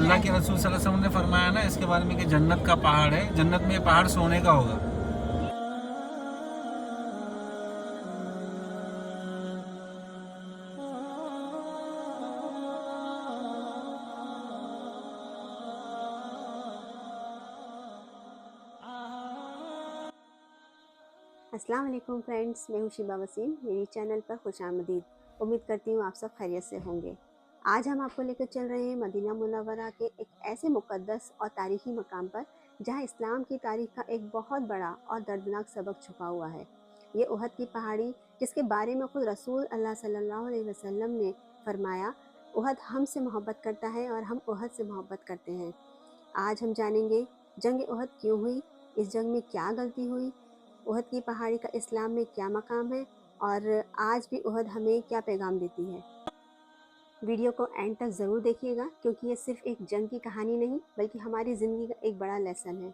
अल्लाह के रसूल सल्लल्लाहु अलैहि वसल्लम ने फरमाया ना इसके बारे में कि जन्नत का पहाड़ है, जन्नत में ये पहाड़ सोने का होगा। अस्सलाम वालेकुम फ्रेंड्स, मैं हूँ शिबा वसीम। मेरी चैनल पर खुशामदीद। उम्मीद करती हूँ आप सब खैरियत से होंगे। आज हम आपको लेकर चल रहे हैं मदीना मुनव्वरा के एक ऐसे मुक़द्दस और तारीख़ी मकाम पर जहाँ इस्लाम की तारीख़ का एक बहुत बड़ा और दर्दनाक सबक छुपा हुआ है। ये उहद की पहाड़ी, जिसके बारे में खुद रसूल अल्लाह सल्लल्लाहु अलैहि वसल्लम ने फरमाया, उहद हमसे मोहब्बत करता है और हम उहद से मोहब्बत करते हैं। आज हम जानेंगे जंग उहद क्यों हुई, इस जंग में क्या गलती हुई, उहद की पहाड़ी का इस्लाम में क्या मकाम है और आज भी उहद हमें क्या पैगाम देती है। वीडियो को एंड तक ज़रूर देखिएगा, क्योंकि ये सिर्फ एक जंग की कहानी नहीं बल्कि हमारी ज़िंदगी का एक बड़ा लेसन है।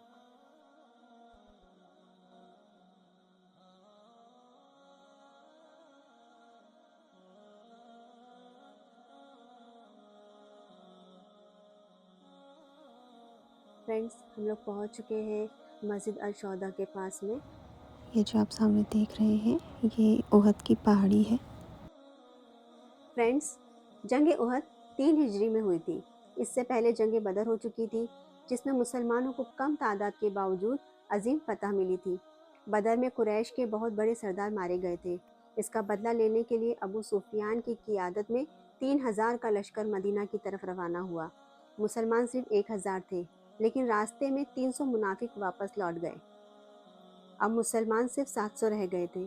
फ्रेंड्स, हम लोग पहुंच चुके हैं मस्जिद अल शौदा के पास में। ये जो आप सामने देख रहे हैं ये उहद की पहाड़ी है। फ्रेंड्स, जंग उहद 3 हिजरी में हुई थी। इससे पहले जंग बदर हो चुकी थी, जिसमें मुसलमानों को कम तादाद के बावजूद अजीम फतह मिली थी। बदर में कुरैश के बहुत बड़े सरदार मारे गए थे। इसका बदला लेने के लिए अबू सुफियान की क़ियादत में 3000 का लश्कर मदीना की तरफ रवाना हुआ। मुसलमान सिर्फ 1000 थे, लेकिन रास्ते में 300 मुनाफिक वापस लौट गए। अब मुसलमान सिर्फ 700 रह गए थे।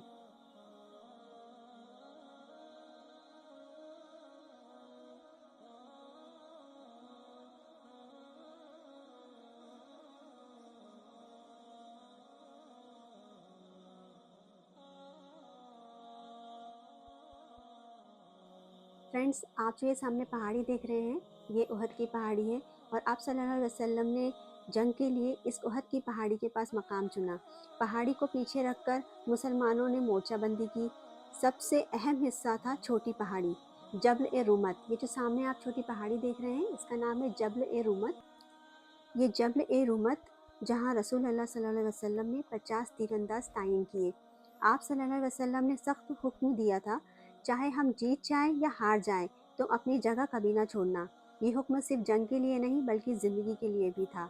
फ्रेंड्स, आप जो ये सामने पहाड़ी देख रहे हैं, ये उहद की पहाड़ी है और आप सल्लल्लाहु अलैहि वसल्लम ने जंग के लिए इस उहद की पहाड़ी के पास मकाम चुना। पहाड़ी को पीछे रखकर मुसलमानों ने मोर्चाबंदी की। सबसे अहम हिस्सा था छोटी पहाड़ी, जबल ए रूमत। ये जो सामने आप छोटी पहाड़ी देख रहे हैं, इसका नाम है जबल ए रूमत। ये जबल ए रूमत, जहाँ रसूल अल्लाह सल्लल्लाहु अलैहि वसल्लम ने 50 तीरंदाज तायन किए। आप सल्लल्लाहु अलैहि वसल्लम ने सख्त हुक्म दिया था, चाहे हम जीत जाएं या हार जाएं, तो अपनी जगह कभी ना छोड़ना। ये हुक्म सिर्फ जंग के लिए नहीं बल्कि ज़िंदगी के लिए भी था।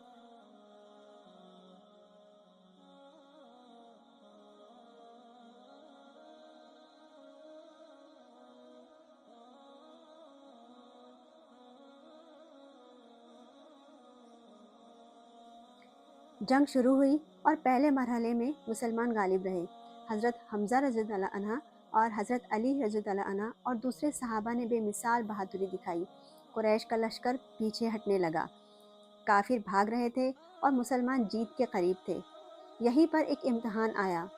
जंग शुरू हुई और पहले मरहले में मुसलमान गालिब रहे। हज़रत हमज़ा रज़ियल्लाहु अन्हा और हज़रत अली रज़ियल्लाहु अन्हा और दूसरे सहाबा ने बेमिसाल बहादुरी दिखाई। कुरैश का लश्कर पीछे हटने लगा, काफिर भाग रहे थे और मुसलमान जीत के करीब थे। यहीं पर एक इम्तिहान आया।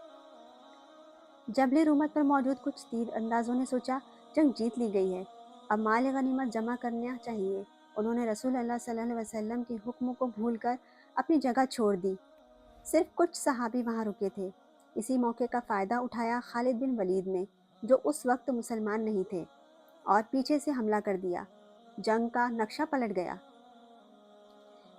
जबल रूमत पर मौजूद कुछ तीर अंदाजों ने सोचा, जंग जीत ली गई है, अब माल गनीमत जमा करना चाहिए। उन्होंने रसूल अल्लाह सल्लल्लाहु अलैहि वसल्लम के हुक्म को भूलकर अपनी जगह छोड़ दी। सिर्फ कुछ सहाबी वहाँ रुके थे। इसी मौके का फ़ायदा उठाया खालिद बिन वलीद ने, जो उस वक्त मुसलमान नहीं थे, और पीछे से हमला कर दिया। जंग का नक्शा पलट गया।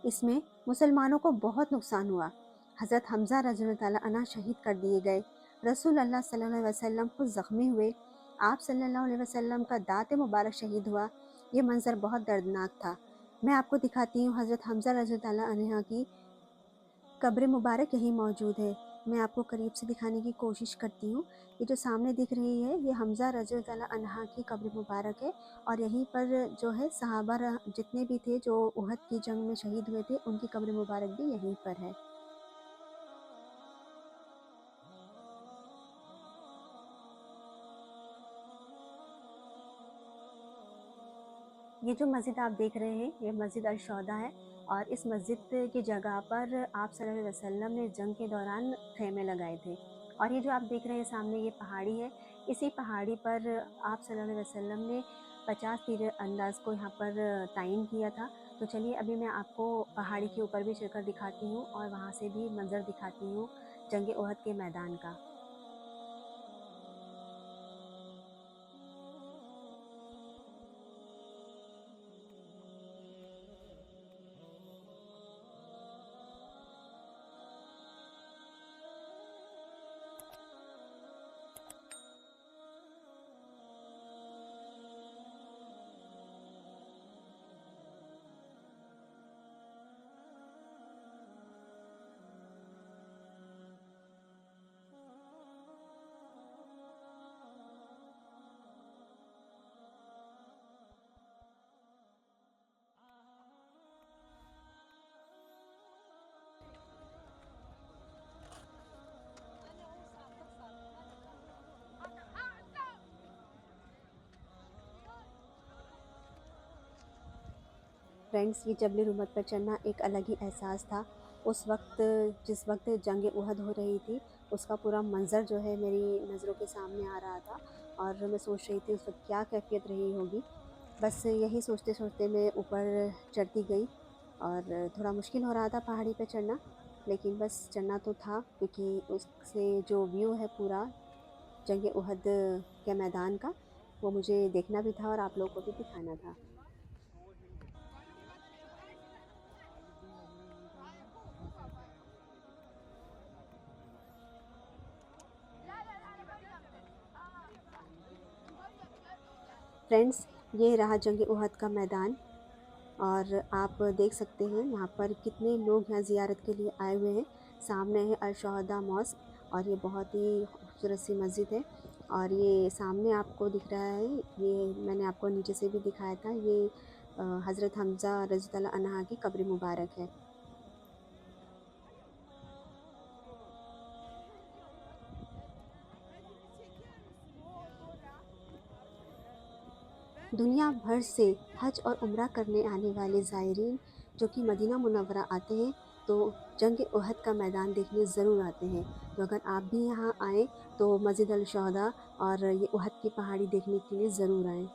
इसमें मुसलमानों को बहुत नुकसान हुआ। हज़रत हमज़ा रज़ियल्लाहु अन्हु शहीद कर दिए गए। रसूल अल्लाह सल्लल्लाहु अलैहि वसल्लम खुद ज़ख्मी हुए। आप सल्लल्लाहु अलैहि वसल्लम का दाँत मुबारक शहीद हुआ। ये मंज़र बहुत दर्दनाक था। मैं आपको दिखाती हूँ, हज़रत हमज़ा रज़ियल्लाहु अन्हु की कब्र मुबारक यहीं मौजूद है। मैं आपको करीब से दिखाने की कोशिश करती हूँ। ये जो सामने दिख रही है, ये हमज़ा रज़ियल्लाहु अन्हा की कब्र मुबारक है और यहीं पर जो है सहाबा जितने भी थे जो उहद की जंग में शहीद हुए थे, उनकी कब्र मुबारक भी यहीं पर है। ये जो मस्जिद आप देख रहे हैं, ये मस्जिद अल शौदा है और इस मस्जिद की जगह पर आप सल्लल्लाहु अलैहि वसल्लम ने जंग के दौरान खेमे लगाए थे। और ये जो आप देख रहे हैं सामने, ये पहाड़ी है। इसी पहाड़ी पर आप सल्लल्लाहु अलैहि वसल्लम ने 50 तीर अंदाज को यहाँ पर तायन किया था। तो चलिए अभी मैं आपको पहाड़ी के ऊपर भी चढ़कर दिखाती हूँ और वहाँ से भी मंजर दिखाती हूँ जंग उहद के मैदान का। फ्रेंड्स, ये जबल रुमत पर चढ़ना एक अलग ही एहसास था। उस वक्त जिस वक्त जंग उहद हो रही थी, उसका पूरा मंज़र जो है मेरी नज़रों के सामने आ रहा था, और मैं सोच रही थी उस वक्त क्या कैफियत रही होगी। बस यही सोचते सोचते मैं ऊपर चढ़ती गई, और थोड़ा मुश्किल हो रहा था पहाड़ी पे चढ़ना, लेकिन बस चढ़ना तो था, क्योंकि उससे जो व्यू है पूरा जंग उहद के मैदान का, वो मुझे देखना भी था और आप लोगों को भी दिखाना था। फ्रेंड्स, ये रहा जंग उहद का मैदान, और आप देख सकते हैं यहाँ पर कितने लोग यहाँ ज़ियारत के लिए आए हुए हैं। सामने है अल-शुहदा मॉस्क, और ये बहुत ही खूबसूरत सी मस्जिद है। और ये सामने आपको दिख रहा है, ये मैंने आपको नीचे से भी दिखाया था, ये हज़रत हमज़ा रज़ी अल्लाह अन्हा की कब्र मुबारक है। दुनिया भर से हज और उम्रा करने आने वाले ज़ायरीन जो कि मदीना मुनव्वरा आते हैं, तो जंग उहद का मैदान देखने ज़रूर आते हैं। तो अगर आप भी यहाँ आएँ तो मस्जिद अल-शुहदा और ये उहद की पहाड़ी देखने के लिए ज़रूर आएँ।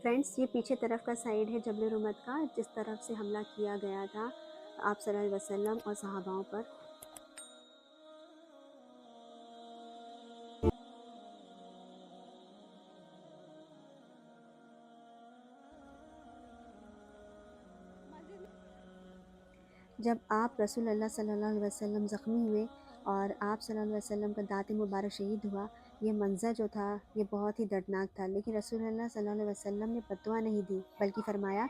फ्रेंड्स, ये पीछे तरफ का साइड है जबल रुमत का, जिस तरफ से हमला किया गया था आप सल्लल्लाहु अलैहि वसल्लम और सहाबाओं पर। जब आप रसूलुल्लाह सल्लल्लाहु अलैहि वसल्लम ज़ख्मी हुए और आप सल्लल्लाहु अलैहि वसल्लम का दाँत मुबारक शहीद हुआ, ये मंज़र जो था ये बहुत ही दर्दनाक था। लेकिन रसूलुल्लाह सल्लल्लाहु अलैहि वसल्लम ने बद्दुआ नहीं दी, बल्कि फरमाया,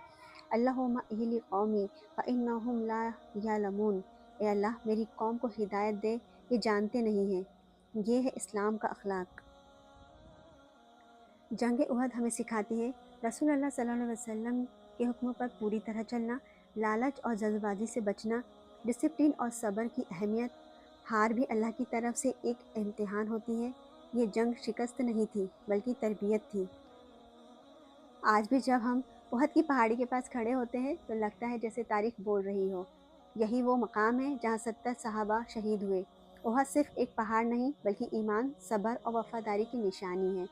अल्लाहुम्मा इहली कौमी फ़इन्नहुम ला यअलमून। ए अल्लाह, मेरी कौम को हिदायत दे, ये जानते नहीं हैं। ये है इस्लाम का अखलाक। जंग उहद हमें सिखाती है रसूलुल्लाह सल्लल्लाहु अलैहि वसल्लम के हुक्म पर पूरी तरह चलना, लालच और जल्दबाजी से बचना, डिसिप्लिन और सब्र की अहमियत। हार भी अल्लाह की तरफ से एक इम्तिहान होती है। ये जंग शिकस्त नहीं थी, बल्कि तरबियत थी। आज भी जब हम उहद की पहाड़ी के पास खड़े होते हैं तो लगता है जैसे तारीख बोल रही हो। यही वो मकाम है जहाँ 70 सहाबा शहीद हुए। उहद सिर्फ एक पहाड़ नहीं, बल्कि ईमान, सब्र और वफादारी की निशानी है।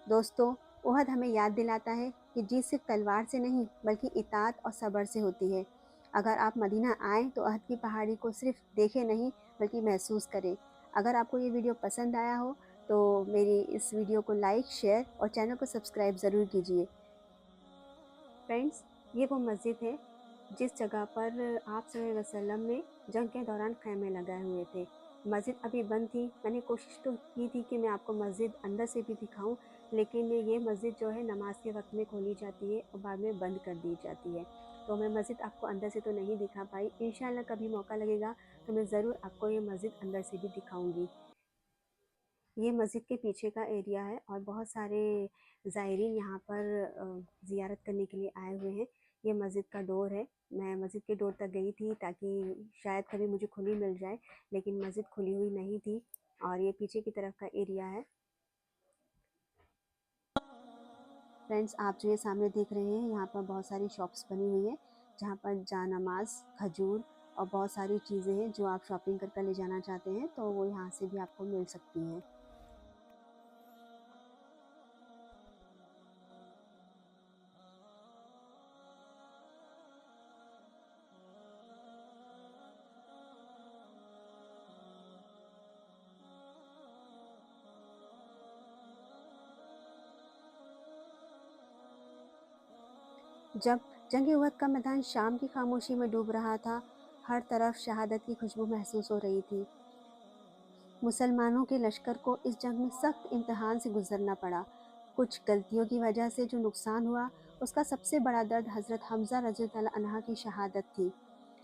दोस्तों, उहद हमें याद दिलाता है कि जीत सिर्फ तलवार से नहीं, बल्कि इताअत और सब्र से होती है। अगर आप मदीना आएँ तो उहद की पहाड़ी को सिर्फ देखें नहीं, बल्कि महसूस करें। अगर आपको ये वीडियो पसंद आया हो तो मेरी इस वीडियो को लाइक, शेयर और चैनल को सब्सक्राइब ज़रूर कीजिए। फ्रेंड्स, ये वो मस्जिद है जिस जगह पर आप सल्लल्लाहु अलैहि वसल्लम ने जंग के दौरान खैमे लगाए हुए थे। मस्जिद अभी बंद थी। मैंने कोशिश तो की थी कि मैं आपको मस्जिद अंदर से भी दिखाऊं, लेकिन ये मस्जिद जो है नमाज के वक्त में खोली जाती है और बाद में बंद कर दी जाती है, तो मैं मस्जिद आपको अंदर से तो नहीं दिखा पाई। इंशाल्लाह कभी मौका लगेगा तो मैं ज़रूर आपको ये मस्जिद अंदर से भी दिखाऊंगी। ये मस्जिद के पीछे का एरिया है और बहुत सारे ज़ायरीन यहाँ पर ज़ियारत करने के लिए आए हुए हैं। ये मस्जिद का डोर है। मैं मस्जिद के डोर तक गई थी ताकि शायद कभी मुझे खुली मिल जाए, लेकिन मस्जिद खुली हुई नहीं थी। और ये पीछे की तरफ का एरिया है। फ्रेंड्स, आप जो ये सामने देख रहे हैं, यहाँ पर बहुत सारी शॉप्स बनी हुई है, जहाँ पर जानमाज़, खजूर और बहुत सारी चीज़ें हैं जो आप शॉपिंग कर ले जाना चाहते हैं, तो वो यहाँ से भी आपको मिल सकती हैं। जब जंग उहद का मैदान शाम की खामोशी में डूब रहा था, हर तरफ शहादत की खुशबू महसूस हो रही थी। मुसलमानों के लश्कर को इस जंग में सख्त इम्तिहान से गुजरना पड़ा। کچھ غلطیوں کی وجہ سے جو نقصان ہوا اس کا سب سے بڑا درد حضرت حمزہ رضی اللہ عنہ کی شہادت تھی۔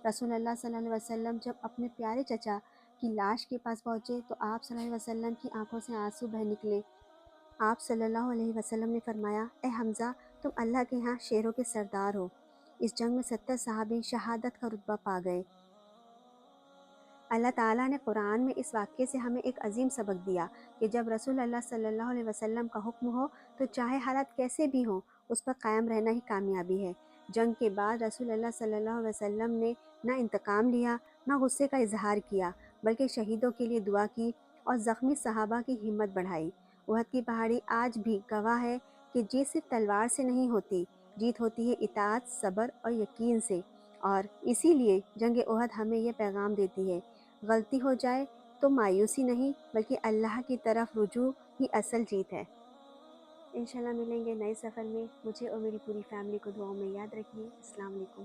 رسول اللہ صلی اللہ علیہ وسلم جب اپنے پیارے چچا کی لاش کے پاس پہنچے تو آپ صلی اللہ علیہ وسلم کی آنکھوں سے آنسو بہہ نکلے۔ آپ صلی اللہ علیہ وسلم نے فرمایا، اے حمزہ، تم اللہ کے ہاں شیروں کے سردار ہو۔ اس جنگ میں 70 صحابی شہادت کا رتبہ پا گئے۔ اللہ تعالیٰ نے قرآن میں اس واقعے سے ہمیں ایک عظیم سبق دیا کہ جب رسول اللہ صلی اللہ علیہ وسلم کا حکم ہو تو چاہے حالات کیسے بھی ہوں اس پر قائم رہنا ہی کامیابی ہے۔ جنگ کے بعد رسول اللہ صلی اللہ علیہ وسلم نے نہ انتقام لیا نہ غصے کا اظہار کیا، بلکہ شہیدوں کے لیے دعا کی اور زخمی صحابہ کی ہمت بڑھائی۔ احد کی پہاڑی آج بھی گواہ ہے کہ جیت صرف تلوار سے نہیں ہوتی، جیت ہوتی ہے اطاعت، صبر اور یقین سے۔ اور اسی لیے جنگ احد ہمیں یہ پیغام دیتی ہے، غلطی ہو جائے تو مایوسی نہیں بلکہ اللہ کی طرف رجوع ہی اصل جیت ہے۔ انشاءاللہ ملیں گے نئے سفر میں۔ مجھے اور میری پوری فیملی کو دعاؤں میں یاد رکھیے۔ السلام علیکم۔